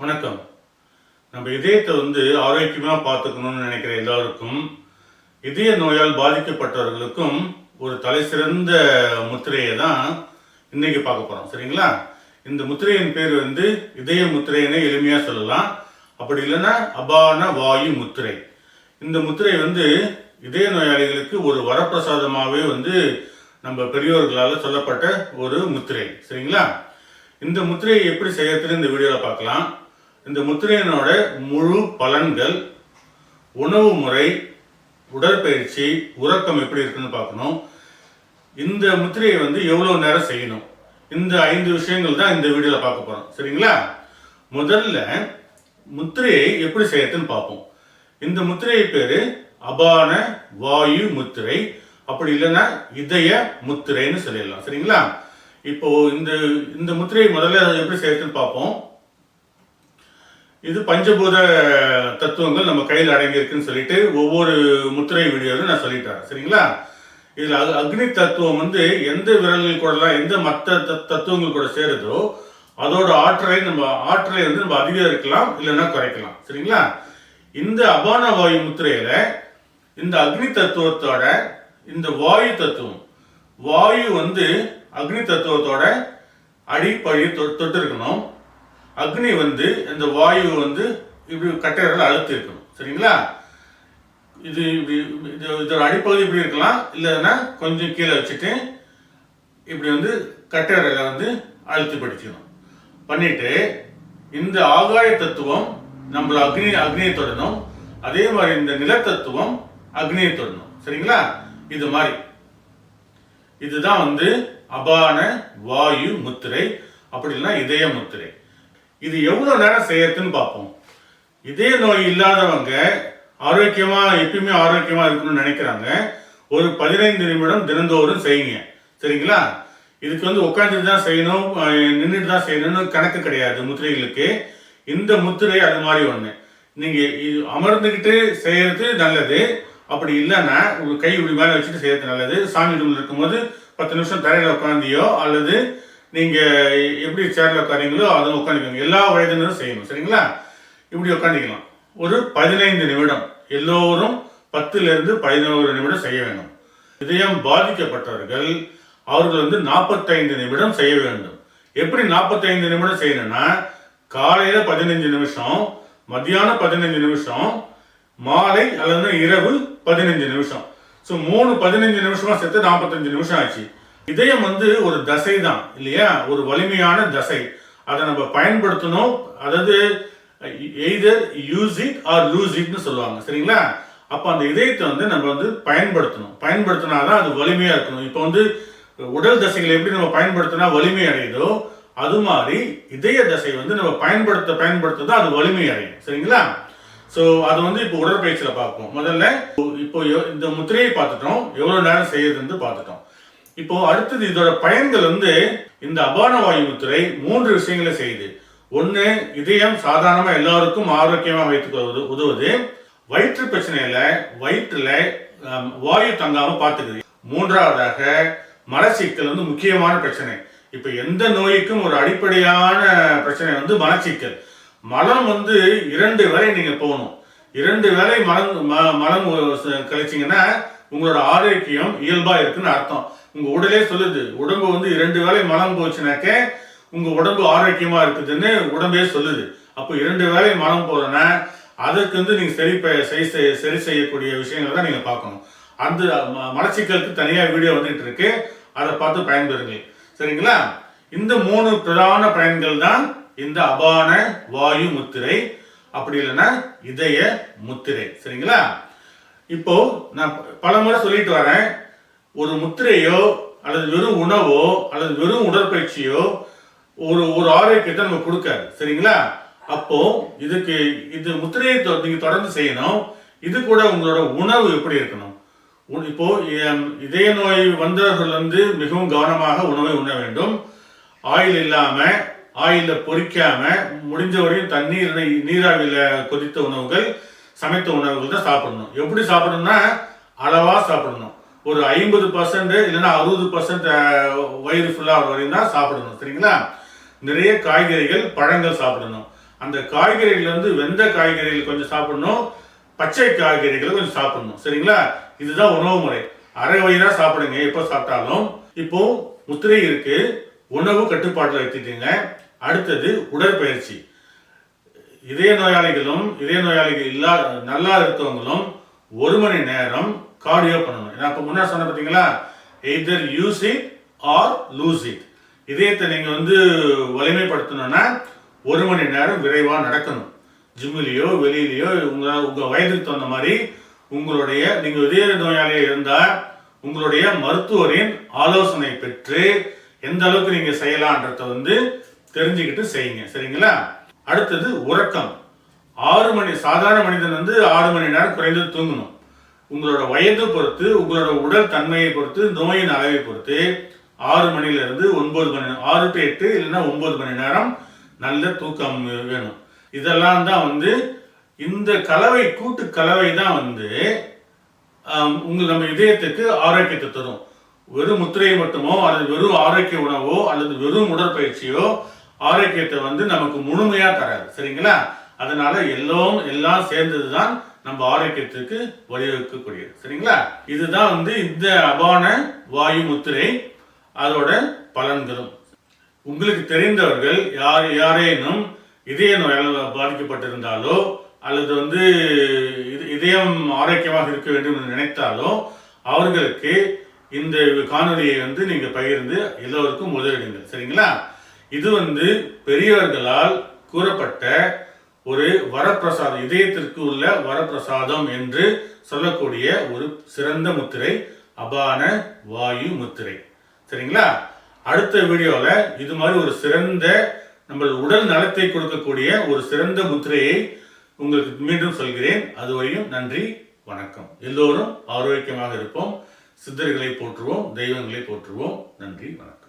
வணக்கம். நம்ம இதயத்தை ஆரோக்கியமாக பார்த்துக்கணும்னு நினைக்கிற எல்லாருக்கும், இதய நோயால் பாதிக்கப்பட்டவர்களுக்கும் ஒரு தலை சிறந்த முத்திரையை தான் இன்னைக்கு பார்க்க போகிறோம். சரிங்களா? இந்த முத்திரையின் பேர் இதய முத்திரைன்னு எளிமையாக சொல்லலாம். அப்படி இல்லைன்னா அபான வாயு முத்திரை. இந்த முத்திரை இதய நோயாளிகளுக்கு ஒரு வரப்பிரசாதமாகவே நம்ம பெரியோர்களால் சொல்லப்பட்ட ஒரு முத்திரை. சரிங்களா? இந்த முத்திரையை எப்படி செய்யறதுன்னு இந்த வீடியோவில் பார்க்கலாம். இந்த முத்திரையினோட முழு பலன்கள், உணவு முறை, உடற்பயிற்சி, உறக்கம் எப்படி இருக்குன்னு பார்க்கணும். இந்த முத்திரையை எவ்வளோ நேரம் செய்யணும், இந்த 5 விஷயங்கள் தான் இந்த வீடியோவில் பார்க்க போகிறோம். சரிங்களா? முதல்ல முத்திரையை எப்படி செய்யறதுன்னு பார்ப்போம். இந்த முத்திரை பேர் அபான வாயு முத்திரை, அப்படி இல்லைன்னா இதய முத்திரைன்னு சொல்லிடலாம். சரிங்களா? இப்போ இந்த முத்திரையை முதல்ல எப்படி செய்யறதுன்னு பார்ப்போம். இது பஞ்சபூத தத்துவங்கள் நம்ம கையில் அடங்கியிருக்குன்னு சொல்லிட்டு ஒவ்வொரு முத்திரை வீடியோவில் நான் சொல்லிட்டேன். சரிங்களா? இதில் அக்னி தத்துவம் எந்த விரல்கள் கூடலாம், எந்த மற்ற தத்துவங்கள் கூட சேருதோ அதோட ஆற்றலை நம்ம அதிகரிக்கலாம் இல்லைன்னா குறைக்கலாம். சரிங்களா? இந்த அபான வாயு முத்திரையில இந்த அக்னி தத்துவத்தோட இந்த வாயு தத்துவம், வாயு அக்னி தத்துவத்தோட அடிப்படை தொட்டு இருக்கணும். அக்னி இந்த வாயு இப்படி கட்டையரில் அழுத்தி இருக்கணும். சரிங்களா? இதோட அடிப்பகுதி இப்படி இருக்கலாம், இல்லைன்னா கொஞ்சம் கீழே வச்சுட்டு இப்படி கட்டையரில் அழுத்தி படிச்சுக்கணும். பண்ணிட்டு இந்த ஆகாய தத்துவம் நம்மள அக்னியை தொடணும். அதே மாதிரி இந்த நில தத்துவம் அக்னியை தொடணும். சரிங்களா? இது மாதிரி இதுதான் அபான வாயு முத்திரை, அப்படி இல்லைன்னா இதய முத்திரை. இது எவ்வளவு நேரம் செய்யறதுன்னு பார்ப்போம். இதய நோய் இல்லாதவங்க எப்பயுமே ஆரோக்கியமா இருக்கணும்னு நினைக்கிறாங்க. ஒரு 15 நிமிடம் தினந்தோறும் செய்யுங்க. சரிங்களா? இதுக்கு உட்காந்துட்டு தான் செய்யணும், நின்றுட்டு தான் செய்யணும்னு கணக்கு கிடையாது முத்திரைகளுக்கு. இந்த முத்திரை அது மாதிரி ஒண்ணு. நீங்க அமர்ந்துகிட்டு செய்யறது நல்லது. அப்படி இல்லைன்னா உங்க கை இப்படி மேலே வச்சுட்டு செய்யறது நல்லது. சாமி ரூம்ல இருக்கும்போது 10 நிமிஷம் தரையில உட்காந்தியோ அல்லது நீங்க எப்படி சேர்ல உட்காந்தீங்களோ அதை உட்காந்துக்கோங்க. எல்லா வயதினரும் செய்யணும். சரிங்களா? இப்படி உட்காந்துக்கலாம். ஒரு 15 நிமிடம், எல்லோரும் 10லிருந்து 11 நிமிடம் செய்ய வேண்டும். இதயம் பாதிக்கப்பட்டவர்கள் அவர்கள் 45 நிமிடம் செய்ய வேண்டும். எப்படி 45 நிமிடம் செய்யணும்னா, காலையில 15 நிமிஷம், மத்தியானம் 15 நிமிஷம், மாலை அல்லது இரவு 15 நிமிஷம். ஸோ 15 நிமிஷமா சேர்த்து 45 நிமிஷம் ஆச்சு. இதயம் ஒரு தசை தான் இல்லையா, ஒரு வலிமையான தசை. அதை நம்ம பயன்படுத்தணும். அதாவது either use it or lose இட்னு சொல்லுவாங்க. சரிங்களா? அப்போ அந்த இதயத்தை நம்ம பயன்படுத்தணும். பயன்படுத்தினாதான் அது வலிமையா இருக்கணும். இப்போ உடல் தசைகளை எப்படி நம்ம பயன்படுத்தினா வலிமை அடையுதோ, அது மாதிரி இதய தசை நம்ம பயன்படுத்த தான் அது வலிமை அடையும். சரிங்களா? ஸோ அது இப்போ உடற்பயிற்சியில் பார்ப்போம். முதல்ல இப்போ இந்த முத்திரையை பார்த்துட்டோம், எவ்வளோ நேரம் செய்யறதுன்னு பார்த்துட்டோம். இப்போ அடுத்தது இதோட பயன்கள் இந்த அபான வாயு முத்திரை 3 விஷயங்களை செய்யுது. ஒன்று, இதயம் சாதாரணமாக எல்லாருக்கும் ஆரோக்கியமாக வைத்துக்க உதவுது. வயிற்று பிரச்சனையில வயிற்றுல வாயு தங்காம பார்த்துக்குது. 3வதாக மலச்சிக்கல் முக்கியமான பிரச்சனை. இப்போ எந்த நோய்க்கும் ஒரு அடிப்படையான பிரச்சனை மலச்சிக்கல். மலம் 2 வேளை நீங்க போகணும். 2 வேளை மலம் கழிச்சிங்கன்னா உங்களோட ஆரோக்கியம் இயல்பா இருக்குன்னு அர்த்தம். உங்க உடலே சொல்லுது. உடம்பு 2 வேளை மலம் போச்சுனாக்க உங்க உடம்பு ஆரோக்கியமா இருக்குதுன்னு உடம்பே சொல்லுது. அப்போ 2 வேளை மலம் போறதுன்னா அதற்கு நீங்க சரி செய்யக்கூடிய விஷயங்கள் தான் நீங்க பார்க்கணும். அந்த மலச்சிக்கலுக்கு தனியா வீடியோ இருக்கு, அதை பார்த்து பயன்பெறுங்க. சரிங்களா? இந்த 3 பிரதான பயன்கள் தான் இந்த அபான வாயு முத்திரை, அப்படி இல்லைன்னா இதய முத்திரை. சரிங்களா? இப்போ நான் பல முறை சொல்லிட்டு வரேன், ஒரு முத்திரையோ அல்லது வெறும் உணவோ அல்லது வெறும் உடற்பயிற்சியோ ஒரு ஆரோக்கியத்தை நம்ம கொடுக்காது. சரிங்களா? அப்போ இது முத்திரையை நீங்க தொடர்ந்து செய்யணும். இது கூட உங்களோட உணவு எப்படி இருக்கணும். இப்போ இதய நோய் வந்தவர்கள் மிகவும் கவனமாக உணவை உண்ண வேண்டும். ஆயில் இல்லாம, ஆயில பொரிக்காம, முடிஞ்ச வரையும் நீராவியில கொதித்த உணவுகள், சமைத்த உணவுகள் தான் சாப்பிடணும். எப்படி சாப்பிடணும்னா அளவா சாப்பிடணும். ஒரு 50% இல்லைன்னா 60% வயிறு ஃபுல்லா வரையும் தான் சாப்பிடணும். சரிங்களா? நிறைய காய்கறிகள், பழங்கள் சாப்பிடணும். அந்த காய்கறிகள் வந்து வெந்த காய்கறிகள் கொஞ்சம் சாப்பிடணும், பச்சை காய்கறிகளை கொஞ்சம் சாப்பிடணும். சரிங்களா? இதுதான் உணவு முறை. அரை வயிறா சாப்பிடுங்க எப்போ சாப்பிட்டாலும். இப்போ முத்திரை இருக்கு, உணவு கட்டுப்பாட்டில் வச்சுட்டீங்க. அடுத்தது உடற்பயிற்சி. இதய நோயாளிகளும் இதய நோயாளிகள் நல்லா இருக்கவங்களும் 1 மணி நேரம் கார்டியோ பண்ணணும். நான் இப்போ முன்னாடி சொன்ன பார்த்தீங்களா, either use it or loose it. இதயத்தை நீங்கள் வந்து வலிமைப்படுத்தணும்னா 1 மணி நேரம் விரைவாக நடக்கணும். ஜிம்மிலேயோ வெளியிலையோ உங்கள் வயதுக்கு தகுந்த மாதிரி உங்களுடைய நீங்கள் இதய நோயாளியாக இருந்தால் உங்களுடைய மருத்துவரின் ஆலோசனை பெற்று எந்த அளவுக்கு நீங்கள் செய்யலான்றத வந்து தெரிஞ்சுக்கிட்டு செய்யுங்க. சரிங்களா? அடுத்தது உறக்கம். 6 மணி சாதாரண மனிதன் வந்து 6 மணி நேரம் குறைந்தது தூங்கணும். உங்களோட வயது பொறுத்து, உங்களோட உடல் தன்மையை பொறுத்து, நோயின் அளவை பொறுத்து 6 மணிலிருந்து 9 மணி, 6 to 8 இல்லைன்னா 9 மணி நேரம் நல்ல தூக்கம் வேணும். இதெல்லாம் தான் வந்து இந்த கலவை, கூட்டு கலவை தான் வந்து நம்ம இதயத்துக்கு ஆரோக்கியத்தை தரும். வெறும் முத்திரையை மட்டுமோ அல்லது வெறும் ஆரோக்கிய உணவோ அல்லது வெறும் உடற்பயிற்சியோ ஆரோக்கியத்தை வந்து நமக்கு முழுமையா தராது. சரிங்களா? அதனால எல்லாம் சேர்ந்ததுதான் நம்ம ஆரோக்கியத்துக்கு வழிவகுக்கக்கூடியது. சரிங்களா? இதுதான் வந்து இந்த அபான வாயு முத்திரை, அதோட பலன்களும். உங்களுக்கு தெரிந்தவர்கள் யாரேனும் இதய நோயால் பாதிக்கப்பட்டிருந்தாலோ அல்லது வந்து இதயம் ஆரோக்கியமாக இருக்க வேண்டும் என்று நினைத்தாலோ அவர்களுக்கு இந்த காணொலியை வந்து நீங்க பகிர்ந்து எல்லோருக்கும் உதவிடுங்கள். சரிங்களா? இது வந்து பெரியவர்களால் கூறப்பட்ட ஒரு வரப்பிரசாதம், இதயத்திற்கு உள்ள வரப்பிரசாதம் என்று சொல்லக்கூடிய ஒரு சிறந்த முத்திரை அபான வாயு முத்திரை. சரிங்களா? அடுத்த வீடியோல இது மாதிரி ஒரு சிறந்த நம்ம உடல் நலத்தை கொடுக்கக்கூடிய ஒரு சிறந்த முத்திரையை உங்களுக்கு மீண்டும் சொல்கிறேன். அதுவரையும் நன்றி, வணக்கம். எல்லோரும் ஆரோக்கியமாக இருப்போம். சித்தர்களை போற்றுவோம், தெய்வங்களை போற்றுவோம். நன்றி, வணக்கம்.